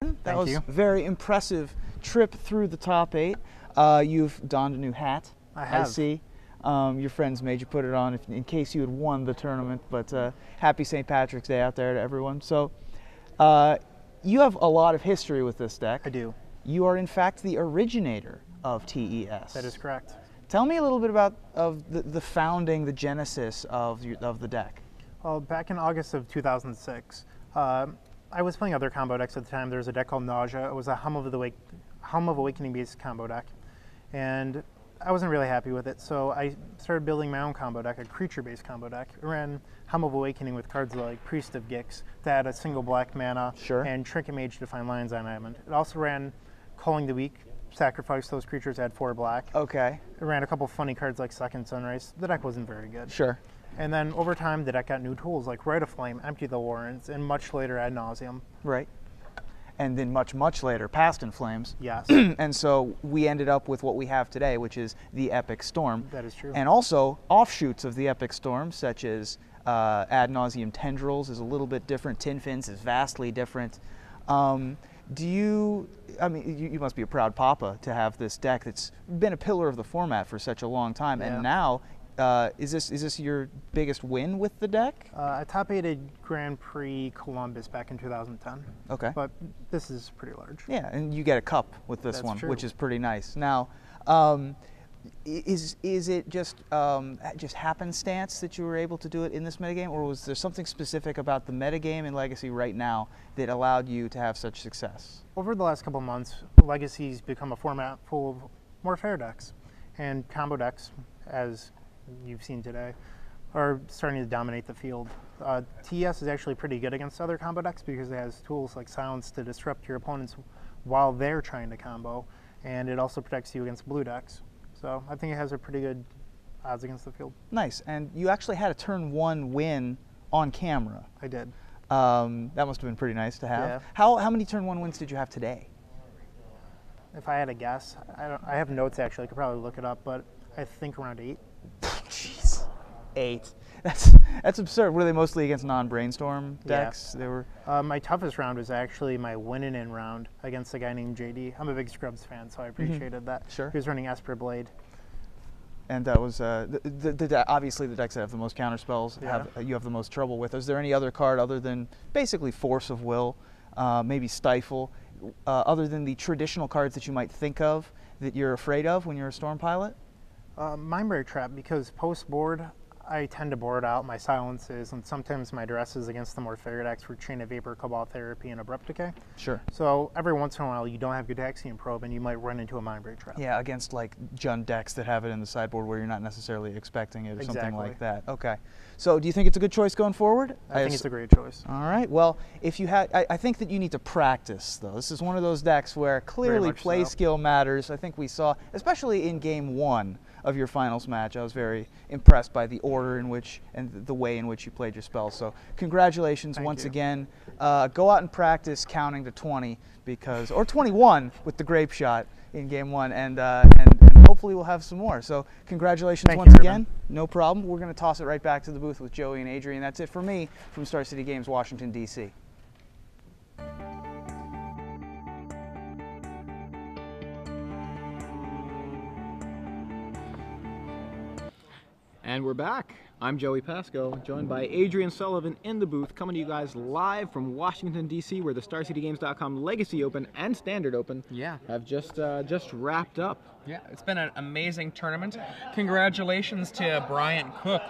That Thank was you. a very impressive trip through the top 8. You've donned a new hat. I have. I see. Your friends made you put it on in case you had won the tournament, but happy St. Patrick's Day out there to everyone. So you have a lot of history with this deck. I do. You are in fact the originator of TES. That is correct. Tell me a little bit about the founding, the genesis of the deck. Well, back in August of 2006, I was playing other combo decks at the time. There was a deck called Nausea. It was a Hum of Awakening based combo deck, and I wasn't really happy with it. So I started building my own combo deck, a creature-based combo deck. It ran Hum of Awakening with cards like Priest of Gix that had a single black mana, Sure. and Trinket Mage to find lands on island. It also ran Calling the Weak, sacrifice those creatures, add 4 black. Okay. It ran a couple funny cards like Second Sunrise. The deck wasn't very good. Sure. And then over time, the deck got new tools like Rite of Flame, Empty the Warrens, and much later Ad Nauseam. Right. And then much later, Past in Flames. Yes. And so we ended up with what we have today, which is the Epic Storm. That is true. And also offshoots of the Epic Storm, such as Ad Nauseam Tendrils is a little bit different. Tin Fins is vastly different. You must be a proud papa to have this deck that's been a pillar of the format for such a long time. Yeah. And now, is this your biggest win with the deck? I top-8'd Grand Prix Columbus back in 2010. Okay. But this is pretty large. Yeah, and you get a cup with this That's one, true. which is pretty nice. Now, is it just happenstance that you were able to do it in this metagame, or was there something specific about the metagame in Legacy right now that allowed you to have such success? Over the last couple months, Legacy's become a format full of more fair decks. And combo decks, as you've seen today, are starting to dominate the field. TES is actually pretty good against other combo decks because it has tools like Silence to disrupt your opponents while they're trying to combo, and it also protects you against blue decks. So I think it has a pretty good odds against the field. Nice, and you actually had a turn 1 win on camera. I did. That must have been pretty nice to have. Yeah. How many turn 1 wins did you have today? If I had a guess, I have notes actually, I could probably look it up, but I think around 8. Jeez, 8. That's absurd. Were they mostly against non-brainstorm decks? Yeah. They were. My toughest round was actually my win-in round against a guy named JD. I'm a big Scrubs fan, so I appreciated that. Sure. He was running Esper Blade. And that was obviously the decks that have the most counter spells. Yeah. You have the most trouble with. Is there any other card other than basically Force of Will, maybe Stifle, other than the traditional cards that you might think of that you're afraid of when you're a Storm Pilot? Mindbreak Trap, because post-board, I tend to board out my silences and sometimes my dresses against the more fair decks for Chain of Vapor, Cobalt Therapy, and Abrupt Decay. Sure. So every once in a while, you don't have Gitaxian Probe, and you might run into a Mindbreak Trap. Yeah, against like Jund decks that have it in the sideboard where you're not necessarily expecting it or something like that. Okay. So do you think it's a good choice going forward? I think it's a great choice. All right. Well, if you had, I think that you need to practice, though. This is one of those decks where clearly play skill matters. I think we saw, especially in Game 1 of your finals match, I was very impressed by the order in which and the way in which you played your spells. So congratulations once again. Go out and practice counting to 20 or 21 with the grape shot in Game 1, and hopefully we'll have some more. So congratulations once again. No problem. We're going to toss it right back to the booth with Joey and Adrian. That's it for me from Star City Games, Washington, D.C. And we're back. I'm Joey Pasco, joined by Adrian Sullivan in the booth, coming to you guys live from Washington, D.C., where the StarCityGames.com Legacy Open and Standard Open have just wrapped up. Yeah, it's been an amazing tournament. Congratulations to Bryant Cook